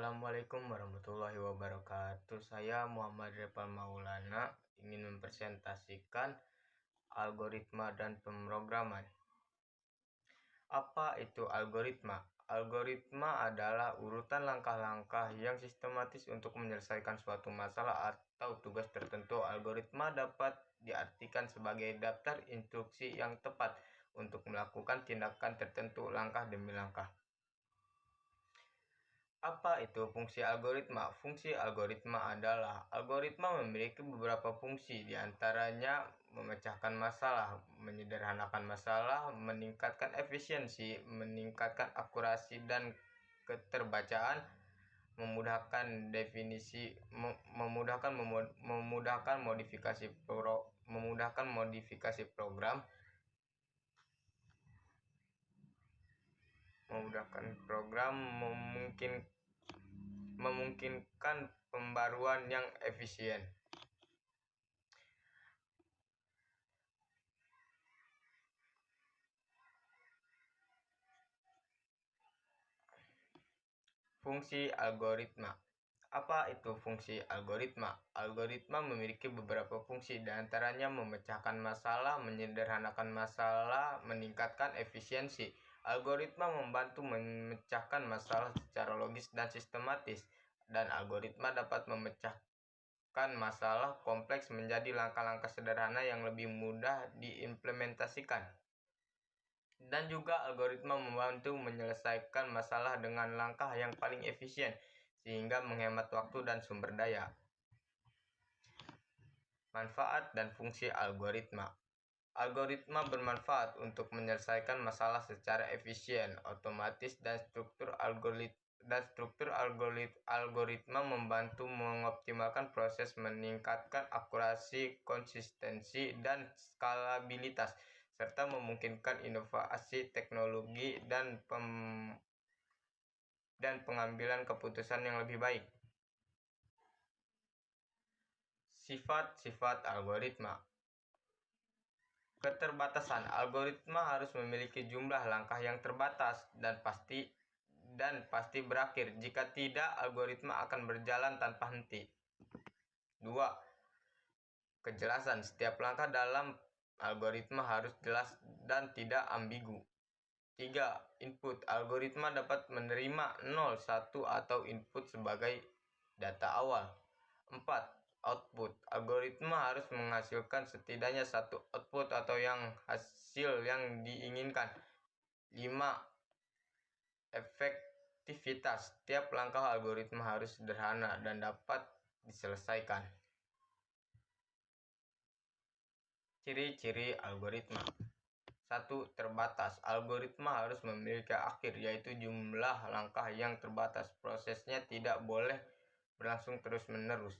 Assalamualaikum warahmatullahi wabarakatuh. Saya Muhammad Repal Maulana ingin mempresentasikan algoritma dan pemrograman. Apa itu algoritma? Algoritma adalah urutan langkah-langkah yang sistematis untuk menyelesaikan suatu masalah atau tugas tertentu. Algoritma dapat diartikan sebagai daftar instruksi yang tepat untuk melakukan tindakan tertentu langkah demi langkah. Apa itu fungsi algoritma? Fungsi algoritma adalah algoritma memiliki beberapa fungsi, diantaranya memecahkan masalah, menyederhanakan masalah, meningkatkan efisiensi, meningkatkan akurasi dan keterbacaan, memudahkan definisi, memudahkan modifikasi program, memungkinkan pembaruan yang efisien. Fungsi algoritma. Apa itu fungsi algoritma? Algoritma memiliki beberapa fungsi, diantaranya memecahkan masalah, menyederhanakan masalah, meningkatkan efisiensi. Algoritma membantu memecahkan masalah secara logis dan sistematis, dan algoritma dapat memecahkan masalah kompleks menjadi langkah-langkah sederhana yang lebih mudah diimplementasikan. Dan juga algoritma membantu menyelesaikan masalah dengan langkah yang paling efisien, sehingga menghemat waktu dan sumber daya. Manfaat dan fungsi algoritma. Algoritma bermanfaat untuk menyelesaikan masalah secara efisien, otomatis, dan struktur algoritma membantu mengoptimalkan proses, meningkatkan akurasi, konsistensi, dan skalabilitas, serta memungkinkan inovasi teknologi dan pengambilan keputusan yang lebih baik. Sifat-sifat algoritma. Keterbatasan. Algoritma harus memiliki jumlah langkah yang terbatas dan pasti berakhir. Jika tidak, algoritma akan berjalan tanpa henti. 2. Kejelasan. Setiap langkah dalam algoritma harus jelas dan tidak ambigu. 3. Input. Algoritma dapat menerima 0, 1, atau input sebagai data awal. 4. Output. Algoritma harus menghasilkan setidaknya satu output atau hasil yang diinginkan. 5. Efektivitas. Setiap langkah algoritma harus sederhana dan dapat diselesaikan. Ciri-ciri algoritma. 1. Terbatas. Algoritma harus memiliki akhir, yaitu jumlah langkah yang terbatas. Prosesnya tidak boleh berlangsung terus-menerus.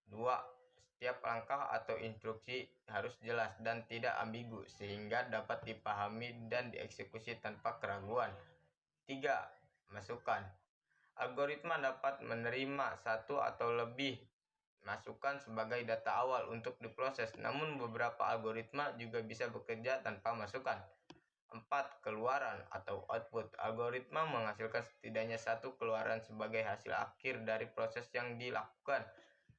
2. Setiap langkah atau instruksi harus jelas dan tidak ambigu, sehingga dapat dipahami dan dieksekusi tanpa keraguan. 3. Masukan. Algoritma dapat menerima satu atau lebih masukan sebagai data awal untuk diproses, namun beberapa algoritma juga bisa bekerja tanpa masukan. 4. Keluaran atau output. Algoritma menghasilkan setidaknya satu keluaran sebagai hasil akhir dari proses yang dilakukan.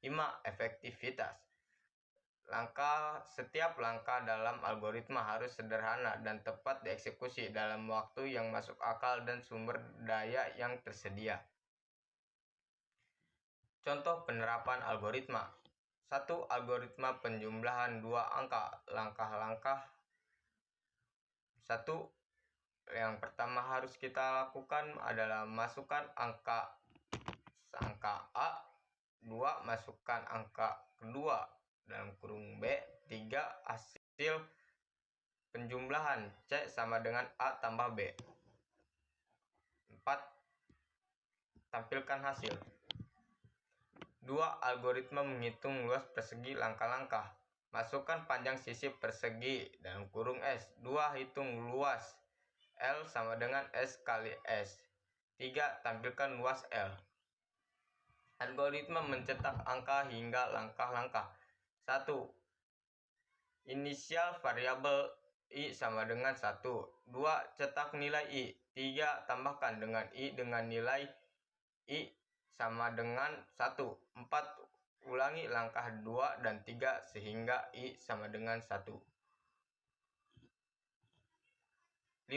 5. Efektivitas. Setiap langkah dalam algoritma harus sederhana dan tepat dieksekusi dalam waktu yang masuk akal dan sumber daya yang tersedia. Contoh penerapan algoritma. 1. Algoritma penjumlahan 2 angka. Langkah-langkah. 1. Yang pertama harus kita lakukan adalah masukkan angka A. 2. Masukkan angka kedua dalam kurung B. 3. Hasil penjumlahan C sama dengan A tambah B. 4. Tampilkan hasil. 2. Algoritma menghitung luas persegi langkah-langkah. Masukkan panjang sisi persegi dalam kurung S. 2. Hitung luas L sama dengan S kali S. 3. Tampilkan luas L. Algoritma mencetak angka hingga langkah-langkah. 1. Inisial variabel I sama dengan 1. 2. Cetak nilai I. 3. Tambahkan dengan I dengan nilai I sama dengan 1. 4. Ulangi langkah 2 dan 3 sehingga I sama dengan 1. 5.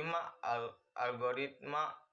Algoritma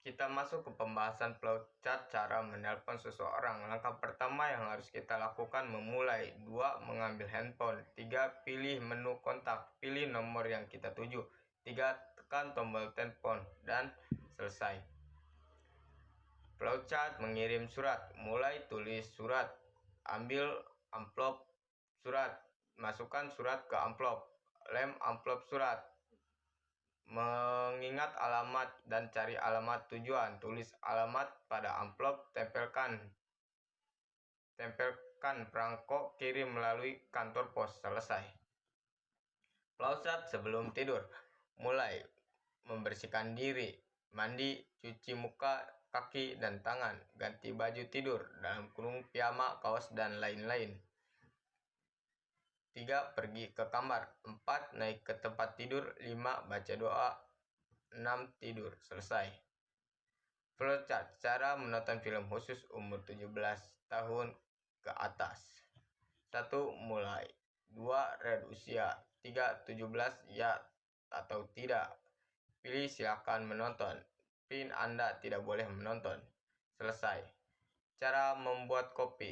Kita masuk ke pembahasan flowchart cara menelpon seseorang. Langkah pertama yang harus kita lakukan memulai. 2. Mengambil handphone. 3. Pilih menu kontak. Pilih nomor yang kita tuju. 3. Tekan tombol telepon dan selesai. Flowchart mengirim surat. Mulai tulis surat. Ambil amplop surat. Masukkan surat ke amplop. Lem amplop surat. Mengingat alamat dan cari alamat tujuan. Tulis alamat pada amplop, tempelkan perangko, kirim melalui kantor pos. Selesai. Flowchart sebelum tidur. Mulai membersihkan diri, mandi, cuci muka, kaki dan tangan, ganti baju tidur dalam kurung piyama, kaos dan lain-lain. 3. Pergi ke kamar. 4. Naik ke tempat tidur. 5. Baca doa. 6. Tidur. Selesai. Flowchart cara menonton film khusus umur 17 tahun ke atas. 1. Mulai. 2. Red usia. 3. 17 ya atau tidak. Pilih silakan menonton. PIN Anda tidak boleh menonton. Selesai. Cara membuat kopi.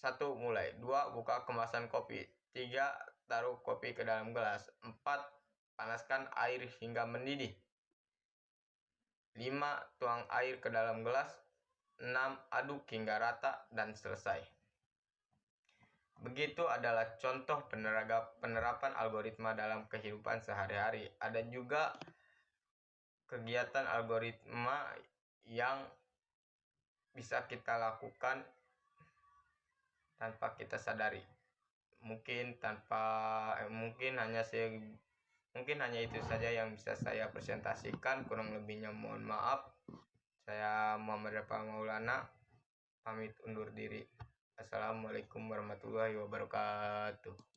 1. Mulai. 2. Buka kemasan kopi. 3. Taruh kopi ke dalam gelas. 4. Panaskan air hingga mendidih. 5. Tuang air ke dalam gelas. 6. Aduk hingga rata dan selesai. Begitu adalah contoh penerapan algoritma dalam kehidupan sehari-hari. Ada juga kegiatan algoritma yang bisa kita lakukan tanpa kita sadari. Mungkin hanya itu saja yang bisa saya presentasikan. Kurang lebihnya mohon maaf. Saya Muhammad Rafa Maulana pamit undur diri. Assalamualaikum warahmatullahi wabarakatuh.